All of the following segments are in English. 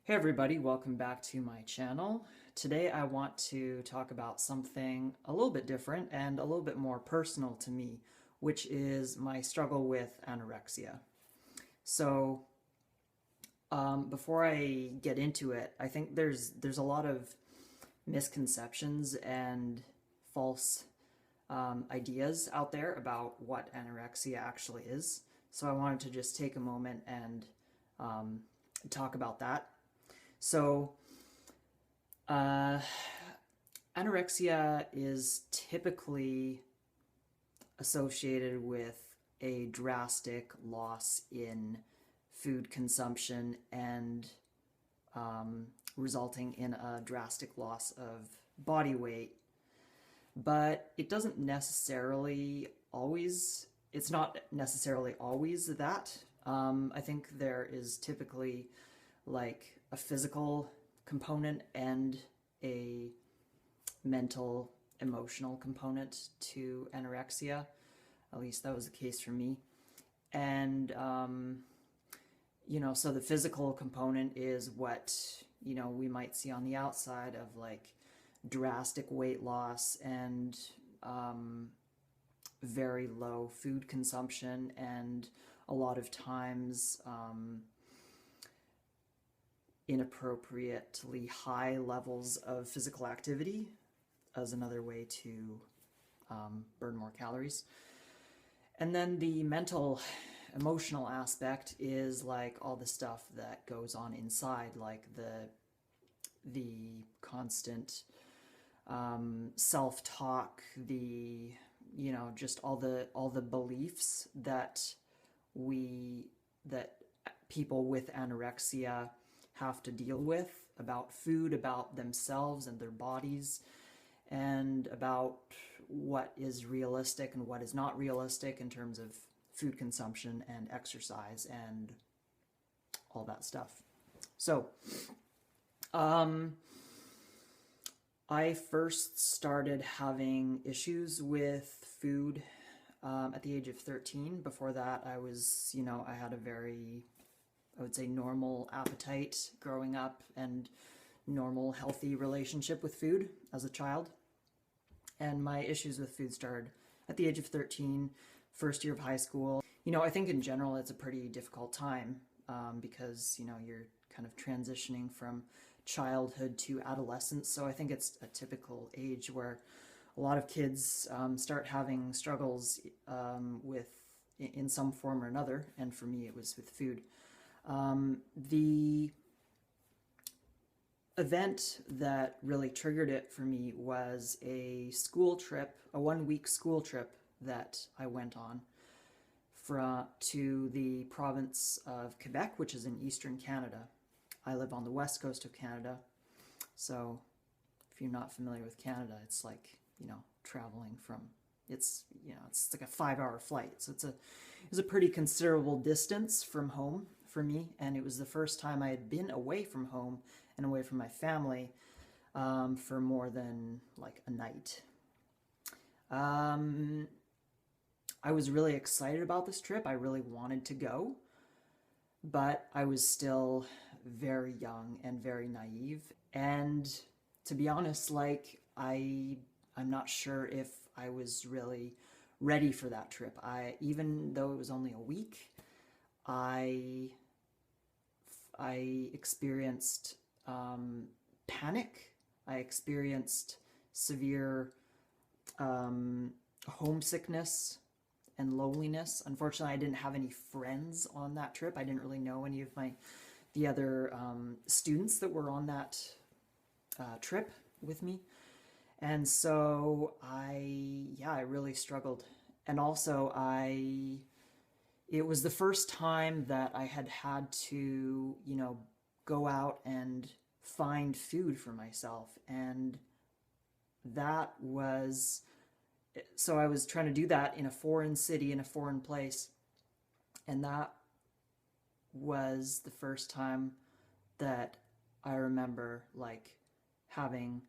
Hey everybody, welcome back to my channel. Today I want to talk about something a little bit different and a little bit more personal to me, which is my struggle with anorexia. So, before I get into it, I think there's a lot of misconceptions and false ideas out there about what anorexia actually is. So I wanted to just take a moment and talk about that. So, uh, anorexia is typically associated with a drastic loss in food consumption and resulting in a drastic loss of body weight. But it doesn't necessarily always, it's not necessarily always that. I think there is typically like a physical component and a mental, emotional component to anorexia. At least that was the case for me. And, so the physical component is what, we might see on the outside of like drastic weight loss and very low food consumption and a lot of times inappropriately high levels of physical activity as another way to burn more calories. And then the mental, emotional aspect is like all the stuff that goes on inside, like the constant self-talk, the just all the beliefs that that people with anorexia have to deal with about food, about themselves and their bodies, and about what is realistic and what is not realistic in terms of food consumption and exercise and all that stuff. So, I first started having issues with food at the age of 13. Before that, I had a very, I would say, normal appetite growing up and normal, healthy relationship with food as a child. And my issues with food started at the age of 13, first year of high school. I think in general it's a pretty difficult time because, you're kind of transitioning from childhood to adolescence. So I think it's a typical age where a lot of kids start having struggles with in some form or another. And for me, it was with food. The event that really triggered it for me was a school trip, a 1 week school trip that I went on to the province of Quebec, which is in eastern Canada. I live on the west coast of Canada, so if you're not familiar with Canada, it's like, traveling from, it's like a 5 hour flight, so it was a pretty considerable distance from home for me, and it was the first time I had been away from home and away from my family for more than like a night. I was really excited about this trip. I really wanted to go, but I was still very young and very naive. And to be honest, like I'm not sure if I was really ready for that trip. Even though it was only a week, I experienced panic. I experienced severe homesickness and loneliness. Unfortunately, I didn't have any friends on that trip. I didn't really know any of the other students that were on that trip with me. And so I really struggled. And also it was the first time that I had to, go out and find food for myself. And that was, so I was trying to do that in a foreign city, in a foreign place. And that was the first time that I remember like having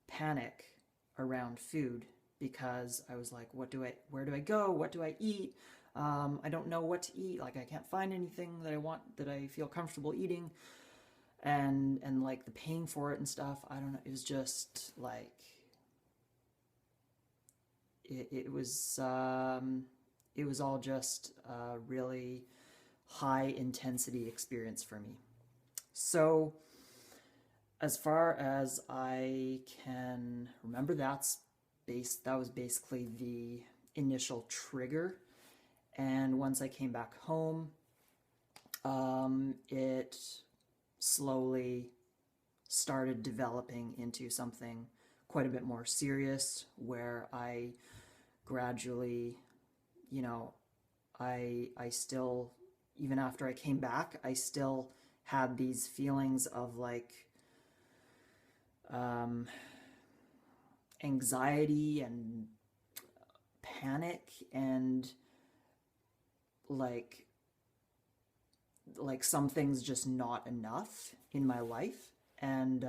panic around food, because I was like, where do I go? What do I eat? I don't know what to eat. Like, I can't find anything that I want, that I feel comfortable eating. and like the paying for it and stuff, I don't know, it was just like it was all just a really high intensity experience for me. So as far as I can remember, that was basically the initial trigger. And once I came back home, it slowly started developing into something quite a bit more serious, where I gradually, you know, I still, even after I came back, I still had these feelings of like anxiety and panic and like some things just not enough in my life. And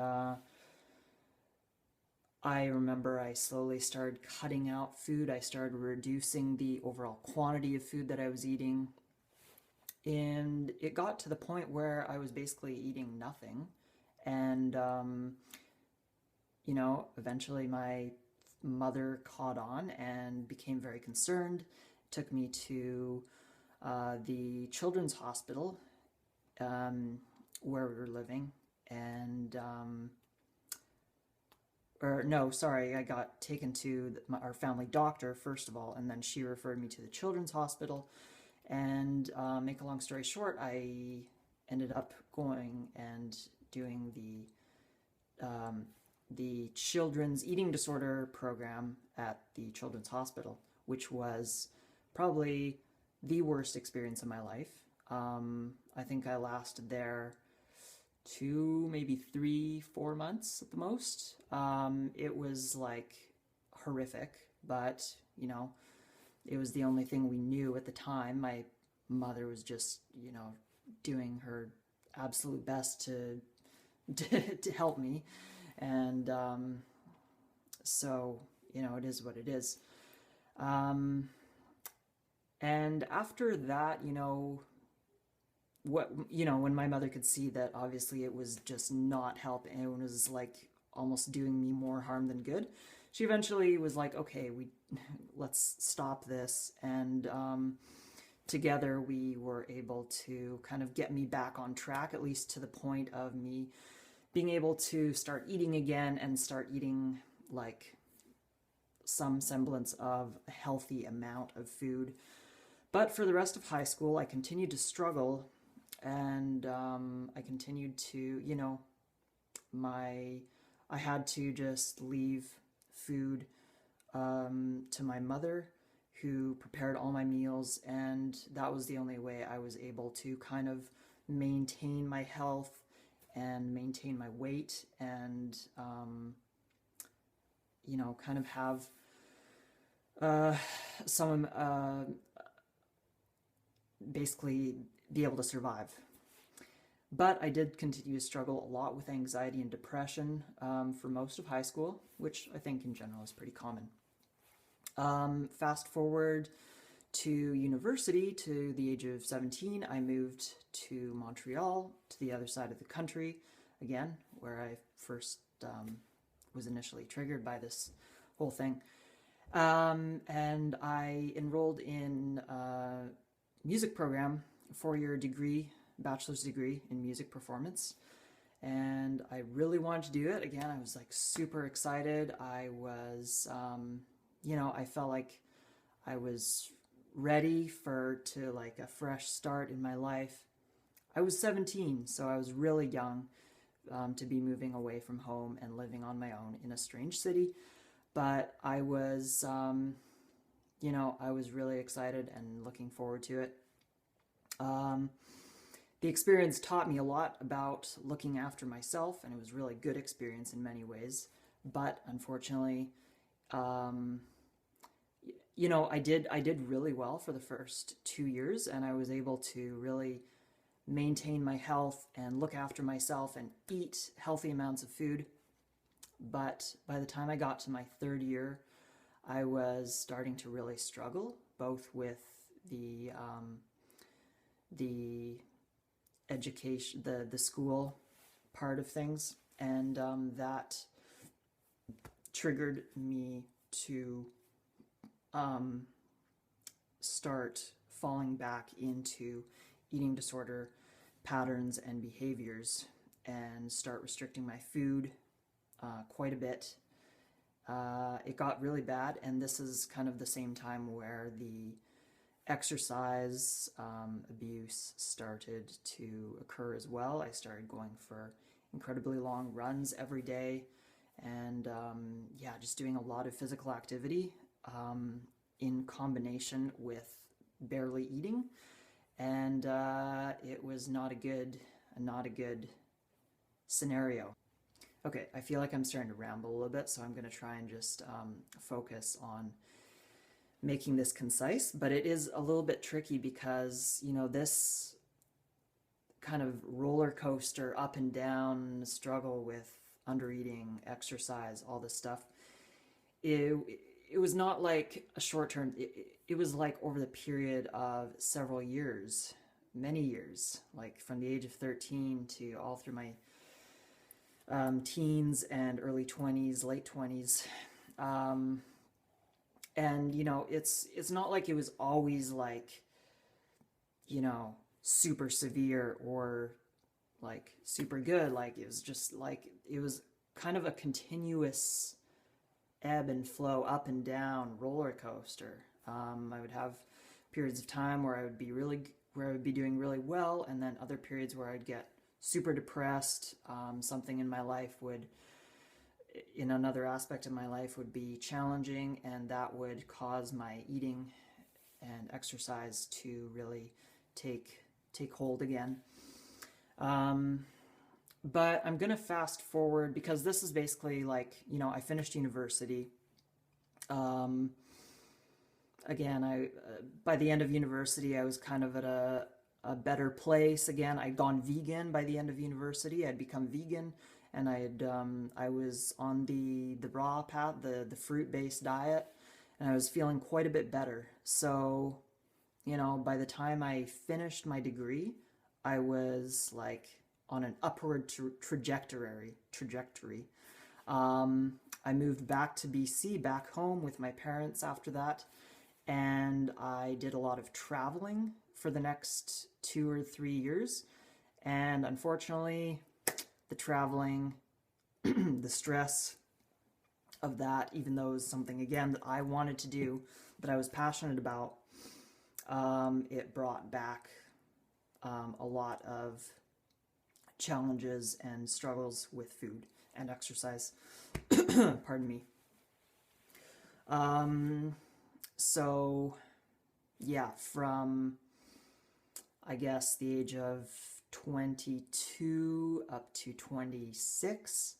I remember I slowly started cutting out food. I started reducing the overall quantity of food that I was eating. And it got to the point where I was basically eating nothing. And, eventually my mother caught on and became very concerned, took me to the children's hospital where we were living. And, or no, sorry, I got taken to our family doctor first of all, and then she referred me to the children's hospital. And make a long story short, I ended up going and doing the children's eating disorder program at the children's hospital, which was probably the worst experience of my life. I think I lasted there 2, maybe 3, 4 months at the most. It was like horrific, but it was the only thing we knew at the time. My mother was just, doing her absolute best to to help me. And so, it is what it is. And after that, when my mother could see that obviously it was just not helping, it was like almost doing me more harm than good, she eventually was like, okay, let's stop this. And together we were able to kind of get me back on track, at least to the point of me being able to start eating again and start eating like some semblance of a healthy amount of food. But for the rest of high school, I continued to struggle, and I continued to, I had to just leave food to my mother, who prepared all my meals, and that was the only way I was able to kind of maintain my health and maintain my weight, and kind of have some basically be able to survive. But I did continue to struggle a lot with anxiety and depression for most of high school, which I think in general is pretty common. Fast forward to university, to the age of 17, I moved to Montreal, to the other side of the country, again, where I first was initially triggered by this whole thing. And I enrolled in a music program, a 4-year degree, bachelor's degree in music performance. And I really wanted to do it. Again, I was like super excited. I was, I felt like I was ready to like a fresh start in my life. I was 17, so I was really young to be moving away from home and living on my own in a strange city. But I was, I was really excited and looking forward to it. The experience taught me a lot about looking after myself, and it was a really good experience in many ways. But unfortunately, I did really well for the first 2 years, and I was able to really maintain my health and look after myself and eat healthy amounts of food. But by the time I got to my 3rd year, I was starting to really struggle, both with the education, the school, part of things, and that triggered me to start falling back into eating disorder patterns and behaviors, and start restricting my food quite a bit. It got really bad, and this is kind of the same time where the exercise abuse started to occur as well. I started going for incredibly long runs every day, and yeah, just doing a lot of physical activity in combination with barely eating, and it was not a good scenario. Okay, I feel like I'm starting to ramble a little bit, so I'm going to try and just focus on making this concise, but it is a little bit tricky because, you know, this kind of roller coaster up and down struggle with undereating, exercise, all this stuff, it was not like a short term, it was like over the period of several years, many years, like from the age of 13 to all through my teens and early 20s, late 20s. And, you know, it's not like it was always like, you know, super severe or like super good. Like it was just like, it was kind of a continuous ebb and flow, up and down roller coaster. I would have periods of time where I would be doing really well, and then other periods where I'd get super depressed. Something in my life in another aspect of my life would be challenging, and that would cause my eating and exercise to really take hold again. But I'm going to fast forward because this is basically like, you know, I finished university. Again, by the end of university, I was kind of at a better place. Again, I'd gone vegan by the end of university. I'd become vegan, and I was on the raw path, the fruit-based diet, and I was feeling quite a bit better. So, you know, by the time I finished my degree, I was like on an upward trajectory. I moved back to BC, back home with my parents after that, and I did a lot of traveling for the next 2 or 3 years. And unfortunately, the traveling, the stress of that, even though it was something, again, that I wanted to do, that I was passionate about, it brought back a lot of challenges and struggles with food and exercise. Pardon me. So, yeah, from, I guess, the age of 22 up to 26,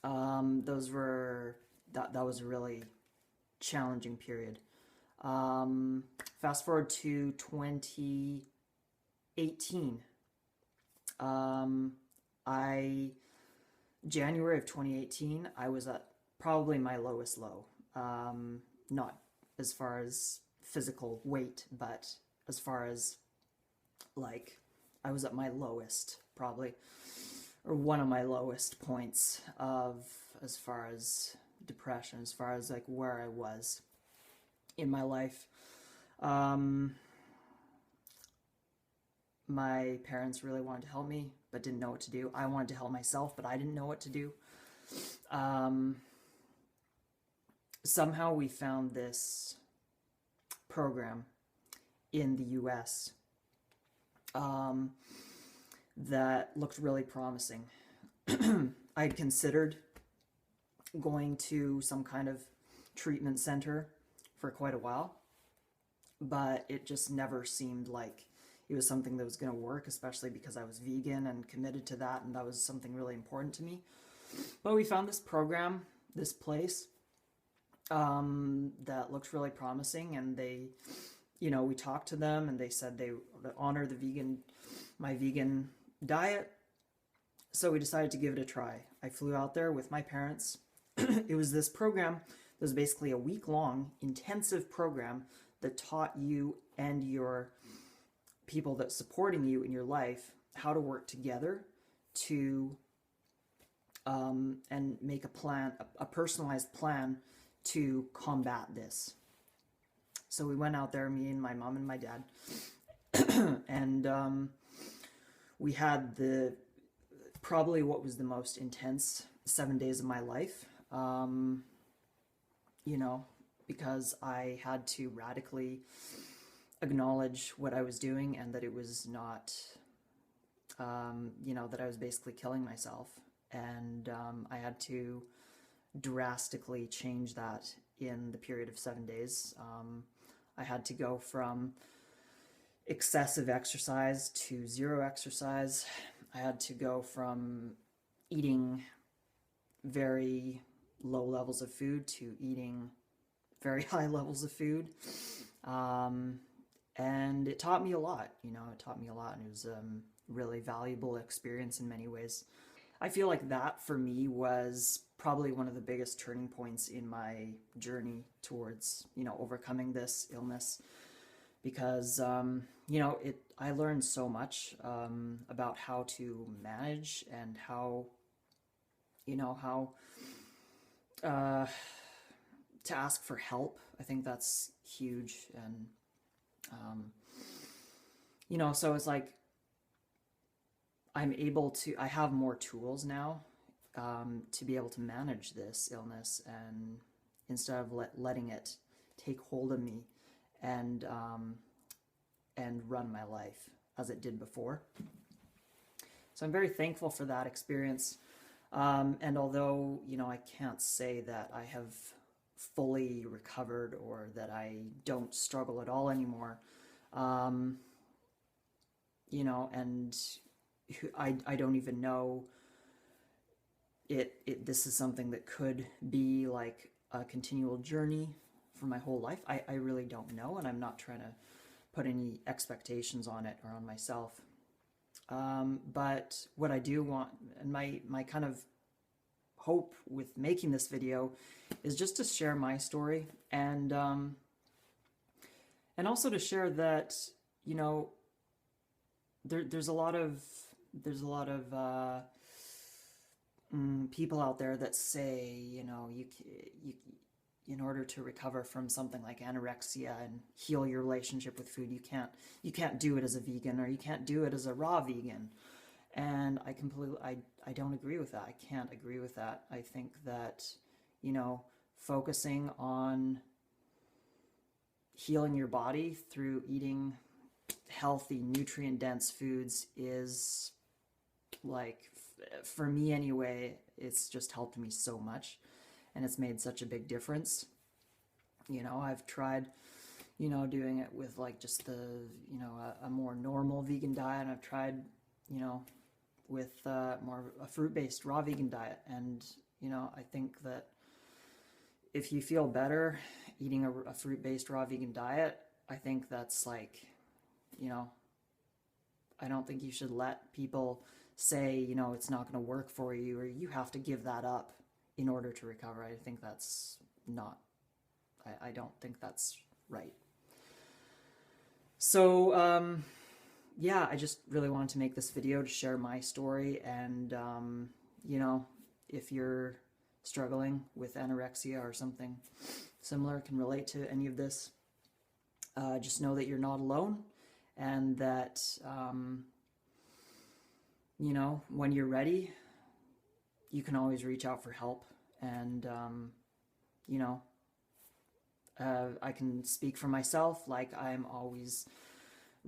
that was a really challenging period. Fast forward to 2018. January of 2018, I was at probably my lowest low. Not as far as physical weight, but as far as like, I was at my lowest, probably, or one of my lowest points of, as far as depression, as far as like where I was in my life. My parents really wanted to help me, but didn't know what to do. I wanted to help myself, but I didn't know what to do. Somehow we found this program in the US that looked really promising. I'd considered going to some kind of treatment center for quite a while, but it just never seemed like it was something that was going to work, especially because I was vegan and committed to that, and that was something really important to me. But we found this program, this place, that looked really promising, and they, you know, we talked to them, and they said they honor my vegan diet. So we decided to give it a try. I flew out there with my parents. It was this program that was basically a week-long intensive program that taught you and your people that supporting you in your life how to work together to and make a plan, a personalized plan to combat this. So we went out there, me and my mom and my dad, and we had probably what was the most intense 7 days of my life, you know, because I had to radically acknowledge what I was doing and that it was not, you know, that I was basically killing myself. And I had to drastically change that in the period of 7 days. I had to go from excessive exercise to zero exercise. I had to go from eating very low levels of food to eating very high levels of food. And it taught me a lot, you know, it taught me a lot, and it was a really valuable experience in many ways. I feel like that for me was probably one of the biggest turning points in my journey towards, you know, overcoming this illness, because, you know, I learned so much about how to manage and how, you know, how to ask for help. I think that's huge. And, you know, so it's like, I have more tools now to be able to manage this illness, and instead of letting it take hold of me and run my life as it did before. So I'm very thankful for that experience. And although, you know, I can't say that I have fully recovered or that I don't struggle at all anymore, you know, and I don't even know this is something that could be like a continual journey for my whole life. I really don't know, and I'm not trying to put any expectations on it or on myself. But what I do want, and my kind of hope with making this video, is just to share my story, and also to share that, you know, there's a lot of people out there that say, you know, you in order to recover from something like anorexia and heal your relationship with food, you can't do it as a vegan, or you can't do it as a raw vegan. And I don't agree with that. I can't agree with that. I think that, you know, focusing on healing your body through eating healthy, nutrient-dense foods is, like, for me anyway, it's just helped me so much, and it's made such a big difference. You know, I've tried, you know, doing it with like just you know, a more normal vegan diet, and I've tried, you know, with more a fruit-based raw vegan diet. And, you know, I think that if you feel better eating a fruit-based raw vegan diet, I think that's like, you know, I don't think you should let people say, you know, it's not going to work for you, or you have to give that up in order to recover. I think that's not, I don't think that's right. So, yeah, I just really wanted to make this video to share my story. And, you know, if you're struggling with anorexia or something similar, can relate to any of this, just know that you're not alone, and that, you know, when you're ready, you can always reach out for help. And, you know, I can speak for myself. Like, I'm always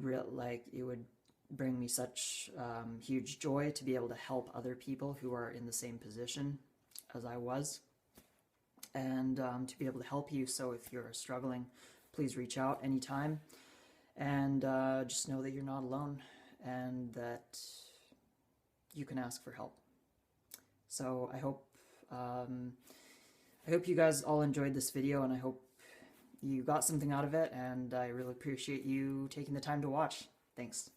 like, it would bring me such huge joy to be able to help other people who are in the same position as I was, and to be able to help you. So if you're struggling, please reach out anytime, and just know that you're not alone, and that you can ask for help. So I hope you guys all enjoyed this video, and I hope you got something out of it, and I really appreciate you taking the time to watch. Thanks.